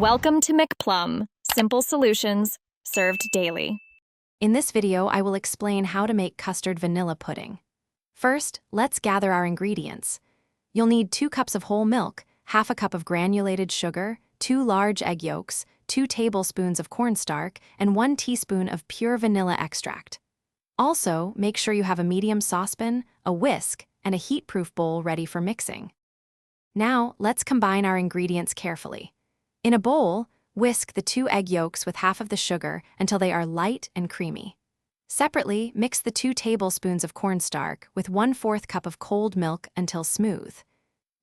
Welcome to McPlum, simple solutions served daily. In this video, I will explain how to make custard vanilla pudding. First, let's gather our ingredients. You'll need 2 cups of whole milk, half a cup of granulated sugar, 2 large egg yolks, 2 tablespoons of cornstarch, and 1 teaspoon of pure vanilla extract. Also, make sure you have a medium saucepan, a whisk, and a heat-proof bowl ready for mixing. Now, let's combine our ingredients carefully. In a bowl, whisk the 2 egg yolks with half of the sugar until they are light and creamy. Separately, mix the 2 tablespoons of cornstarch with 1/4 cup of cold milk until smooth.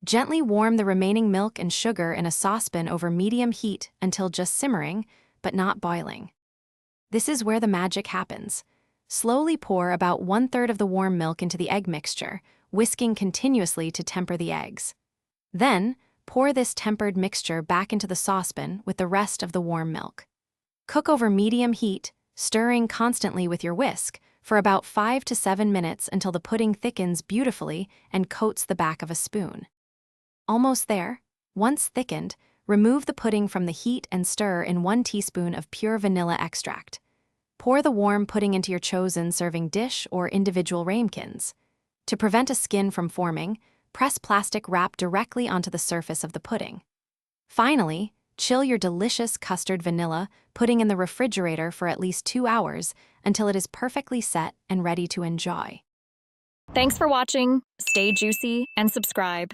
Gently warm the remaining milk and sugar in a saucepan over medium heat until just simmering, but not boiling. This is where the magic happens. Slowly pour about 1/3 of the warm milk into the egg mixture, whisking continuously to temper the eggs. Then, pour this tempered mixture back into the saucepan with the rest of the warm milk. Cook over medium heat, stirring constantly with your whisk, for about 5 to 7 minutes until the pudding thickens beautifully and coats the back of a spoon. Almost there. Once thickened, remove the pudding from the heat and stir in 1 teaspoon of pure vanilla extract. Pour the warm pudding into your chosen serving dish or individual ramekins. To prevent a skin from forming, press plastic wrap directly onto the surface of the pudding. Finally, chill your delicious custard vanilla pudding in the refrigerator for at least 2 hours until it is perfectly set and ready to enjoy. Thanks for watching. Stay juicy and subscribe.